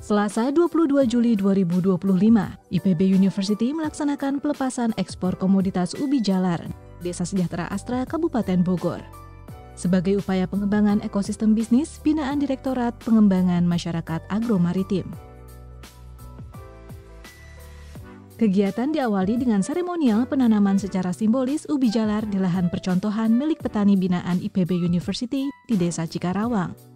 Selasa 22 Juli 2025, IPB University melaksanakan pelepasan ekspor komoditas ubi jalar, Desa Sejahtera Astra, Kabupaten Bogor. Sebagai upaya pengembangan ekosistem bisnis binaan Direktorat Pengembangan Masyarakat Agro-Maritim. Kegiatan diawali dengan seremonial penanaman secara simbolis ubi jalar di lahan percontohan milik petani binaan IPB University di Desa Cikarawang.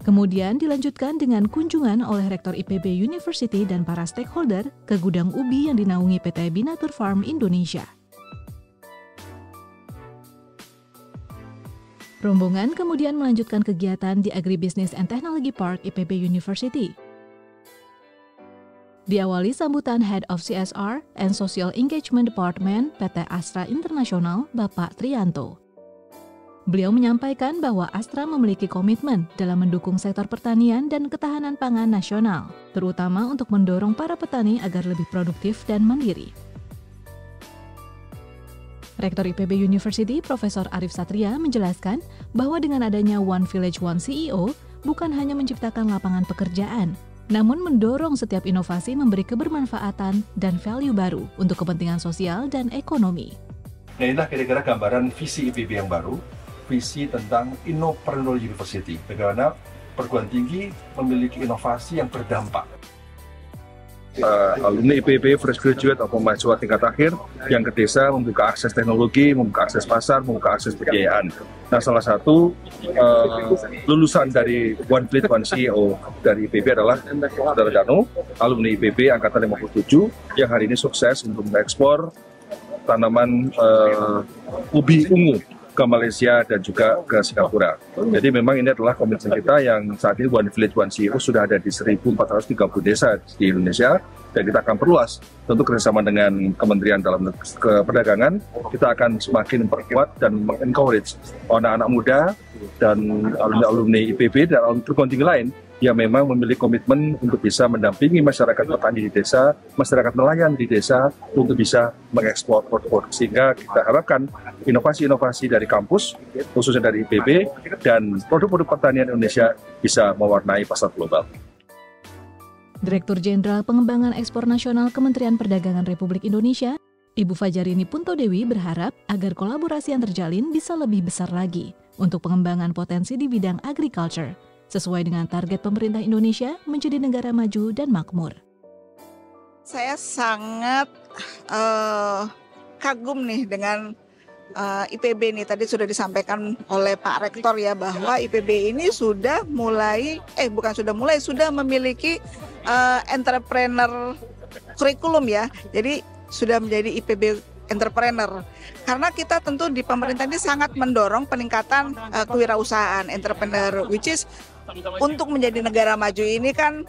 Kemudian dilanjutkan dengan kunjungan oleh Rektor IPB University dan para stakeholder ke gudang ubi yang dinaungi PT Binatur Farm Indonesia. Rombongan kemudian melanjutkan kegiatan di Agribusiness and Technology Park IPB University. Diawali sambutan Head of CSR and Social Engagement Department PT Astra International, Bapak Trianto. Beliau menyampaikan bahwa Astra memiliki komitmen dalam mendukung sektor pertanian dan ketahanan pangan nasional, terutama untuk mendorong para petani agar lebih produktif dan mandiri. Rektor IPB University, Profesor Arif Satria, menjelaskan bahwa dengan adanya One Village One CEO, bukan hanya menciptakan lapangan pekerjaan, namun mendorong setiap inovasi memberi kebermanfaatan dan value baru untuk kepentingan sosial dan ekonomi. Nah, inilah kira-kira gambaran visi IPB yang baru, visi tentang Innopreneur University, bagaimana perguruan tinggi memiliki inovasi yang berdampak. Alumni IPB, fresh graduate atau mahasiswa tingkat akhir yang ke desa membuka akses teknologi, membuka akses pasar, membuka akses pembiayaan. Nah, salah satu lulusan dari One Village One CEO dari IPB adalah Saudara Danu, alumni IPB angkatan 57 yang hari ini sukses untuk mengekspor tanaman ubi ungu ke Malaysia dan juga ke Singapura. Jadi memang ini adalah komitmen kita yang saat ini One Village One CEO sudah ada di 1.430 desa di Indonesia, dan kita akan perluas. Tentu kerjasama dengan Kementerian Dalam Perdagangan, kita akan semakin memperkuat dan mengencourage anak-anak muda dan alumni IPB dan alumni perguruan tinggi lain yang memang memiliki komitmen untuk bisa mendampingi masyarakat petani di desa, masyarakat nelayan di desa untuk bisa mengekspor produk. Sehingga kita harapkan inovasi-inovasi dari kampus, khususnya dari IPB, dan produk-produk pertanian Indonesia bisa mewarnai pasar global. Direktur Jenderal Pengembangan Ekspor Nasional Kementerian Perdagangan Republik Indonesia, Ibu Fajarini Puntodewi berharap agar kolaborasi yang terjalin bisa lebih besar lagi untuk pengembangan potensi di bidang agriculture, sesuai dengan target pemerintah Indonesia menjadi negara maju dan makmur. Saya sangat kagum nih dengan IPB ini. Tadi sudah disampaikan oleh Pak Rektor ya, bahwa IPB ini sudah memiliki entrepreneur kurikulum ya. Jadi sudah menjadi IPB entrepreneur. Karena kita tentu di pemerintah ini sangat mendorong peningkatan kewirausahaan entrepreneur, which is untuk menjadi negara maju ini kan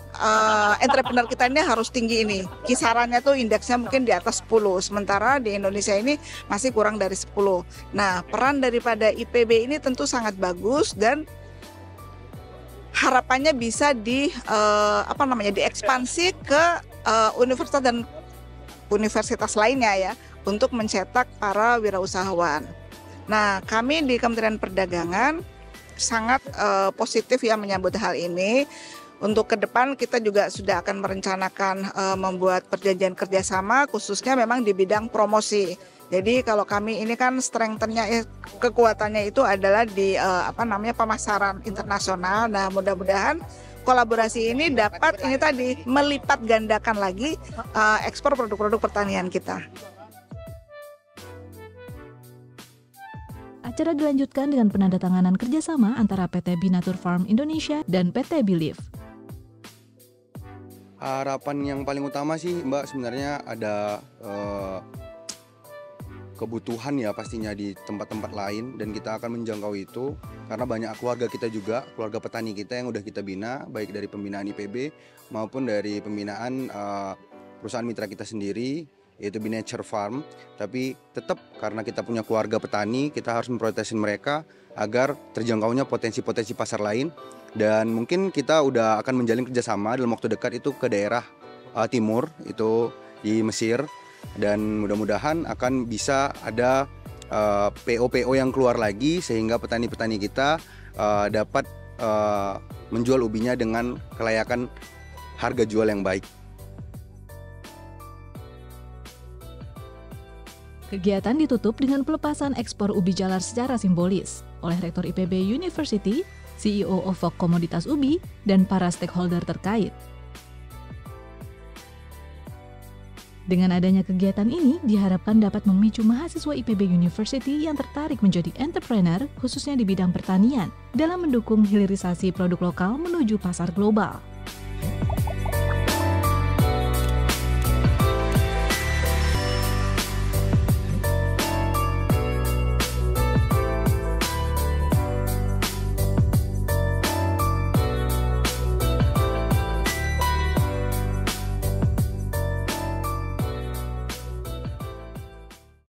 entrepreneur kita ini harus tinggi ini. Kisarannya tuh indeksnya mungkin di atas 10, sementara di Indonesia ini masih kurang dari 10. Nah, peran daripada IPB ini tentu sangat bagus dan harapannya bisa diekspansi ke universitas dan universitas lainnya ya, untuk mencetak para wirausahawan. Nah, kami di Kementerian Perdagangan sangat positif ya menyambut hal ini. Untuk ke depan kita juga sudah akan merencanakan membuat perjanjian kerjasama, khususnya memang di bidang promosi. Jadi kalau kami ini kan strength-nya, kekuatannya itu adalah di pemasaran internasional. Nah, mudah-mudahan kolaborasi ini dapat melipat gandakan lagi ekspor produk-produk pertanian kita. Acara dilanjutkan dengan penandatanganan kerjasama antara PT Binatur Farm Indonesia dan PT Biliv. Harapan yang paling utama sih Mbak, sebenarnya ada kebutuhan ya pastinya di tempat-tempat lain, dan kita akan menjangkau itu karena banyak keluarga kita juga, keluarga petani kita yang udah kita bina, baik dari pembinaan IPB maupun dari pembinaan perusahaan mitra kita sendiri, yaitu Binature Farm. Tapi tetap karena kita punya keluarga petani, kita harus memprioritaskan mereka agar terjangkaunya potensi-potensi pasar lain. Dan mungkin kita udah akan menjalin kerjasama dalam waktu dekat itu ke daerah timur, itu di Mesir. Dan mudah-mudahan akan bisa ada PO-PO yang keluar lagi sehingga petani-petani kita dapat menjual ubinya dengan kelayakan harga jual yang baik. Kegiatan ditutup dengan pelepasan ekspor ubi jalar secara simbolis oleh Rektor IPB University, CEO OVOK Komoditas Ubi, dan para stakeholder terkait. Dengan adanya kegiatan ini, diharapkan dapat memicu mahasiswa IPB University yang tertarik menjadi entrepreneur, khususnya di bidang pertanian, dalam mendukung hilirisasi produk lokal menuju pasar global.